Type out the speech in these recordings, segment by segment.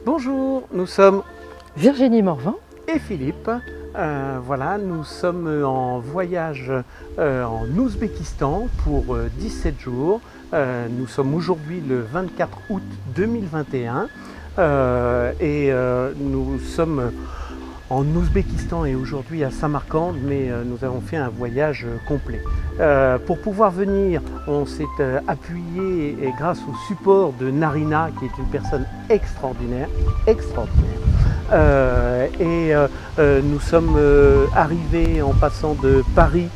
Bonjour, nous sommes Virginie Morvan et Philippe. Voilà, nous sommes en voyage en Ouzbékistan pour 17 jours. Nous sommes aujourd'hui le 24 août 2021 nous sommes en Ouzbékistan et aujourd'hui à Samarcande, mais nous avons fait un voyage complet. Pour pouvoir venir, on s'est appuyé et grâce au support de Narina, qui est une personne extraordinaire. Nous sommes arrivés en passant de Paris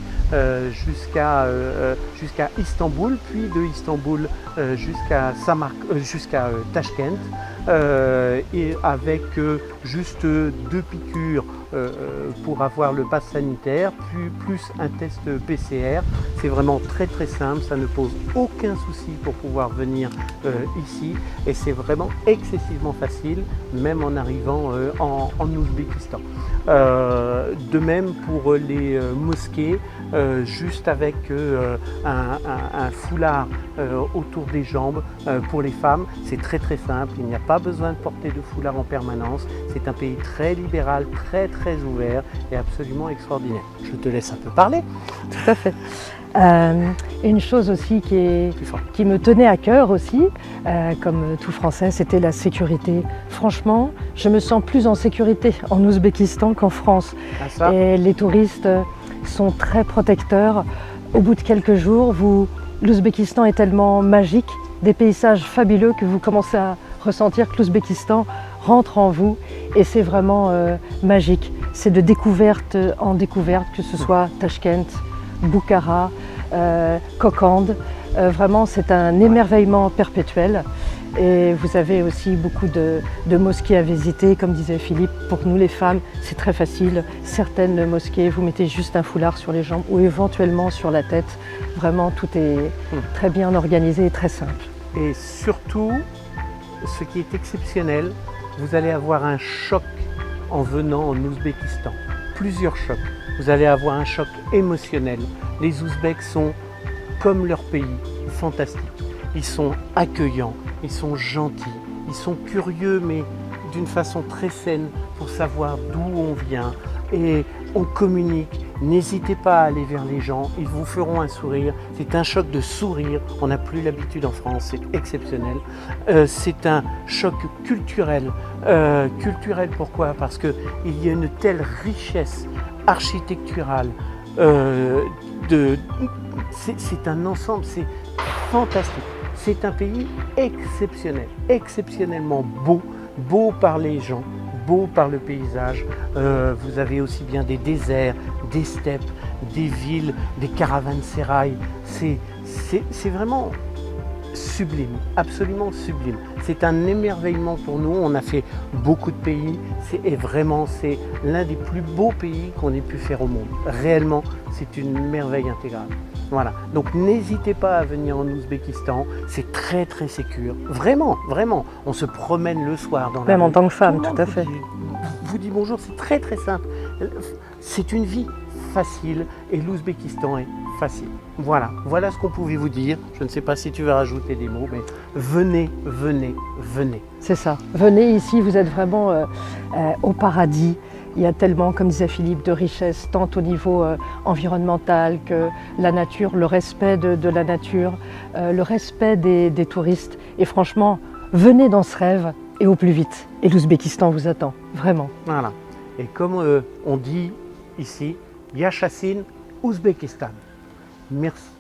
jusqu'à Istanbul, puis de Istanbul jusqu'à Tashkent, et avec juste 2 piqûres pour avoir le pass sanitaire, puis plus un test PCR. C'est vraiment très simple, ça ne pose aucun souci pour pouvoir venir ici, et c'est vraiment excessivement facile, même en arrivant en Ouzbékistan. De même pour les mosquées, juste avec un foulard autour des jambes pour les femmes. C'est très simple, il n'y a pas besoin de porter de foulard en permanence. C'est un pays très libéral, très ouvert et absolument extraordinaire. Je te laisse un peu parler. Tout à fait. Une chose aussi qui me tenait à cœur aussi, comme tout Français, c'était la sécurité. Franchement, je me sens plus en sécurité en Ouzbékistan qu'en France. Et les touristes sont très protecteurs. Au bout de quelques jours, l'Ouzbékistan est tellement magique, des paysages fabuleux que vous commencez à ressentir que l'Ouzbékistan rentre en vous, et c'est vraiment magique. C'est de découverte en découverte, que ce soit Tashkent, Bukhara, Kokand. Vraiment, c'est un émerveillement perpétuel. Et vous avez aussi beaucoup de mosquées à visiter, comme disait Philippe. Pour nous les femmes, c'est très facile. Certaines mosquées, vous mettez juste un foulard sur les jambes ou éventuellement sur la tête. Vraiment, tout est très bien organisé et très simple. Et surtout, ce qui est exceptionnel, vous allez avoir un choc en venant en Ouzbékistan. Plusieurs chocs. Vous allez avoir un choc émotionnel. Les Ouzbeks sont, comme leur pays, fantastiques. Ils sont accueillants, ils sont gentils, ils sont curieux, mais d'une façon très saine pour savoir d'où on vient. Et on communique. N'hésitez pas à aller vers les gens, ils vous feront un sourire. C'est un choc de sourire, on n'a plus l'habitude en France, c'est exceptionnel. C'est un choc culturel. Culturel pourquoi? Parce qu'il y a une telle richesse architecturale. C'est un ensemble, c'est fantastique. C'est un pays exceptionnel, exceptionnellement beau par les gens, beau par le paysage. Vous avez aussi bien des déserts, des steppes, des villes, des caravansérails. C'est vraiment sublime, absolument sublime. C'est un émerveillement pour nous. On a fait beaucoup de pays et vraiment c'est l'un des plus beaux pays qu'on ait pu faire au monde. Réellement, c'est une merveille intégrale. Voilà, donc n'hésitez pas à venir en Ouzbékistan, c'est très sécure. Vraiment, on se promène le soir dans la rue. Même en tant que femme, tout à fait. Vous dit bonjour, c'est très simple. C'est une vie facile et l'Ouzbékistan est facile. Voilà ce qu'on pouvait vous dire. Je ne sais pas si tu veux rajouter des mots, mais venez. C'est ça. Venez ici, vous êtes vraiment au paradis. Il y a tellement, comme disait Philippe, de richesses, tant au niveau environnemental que la nature, le respect de la nature, le respect des touristes. Et franchement, venez dans ce rêve et au plus vite. Et l'Ouzbékistan vous attend, vraiment. Voilà. Et comme on dit ici, Yashassin, Ouzbékistan. Merci.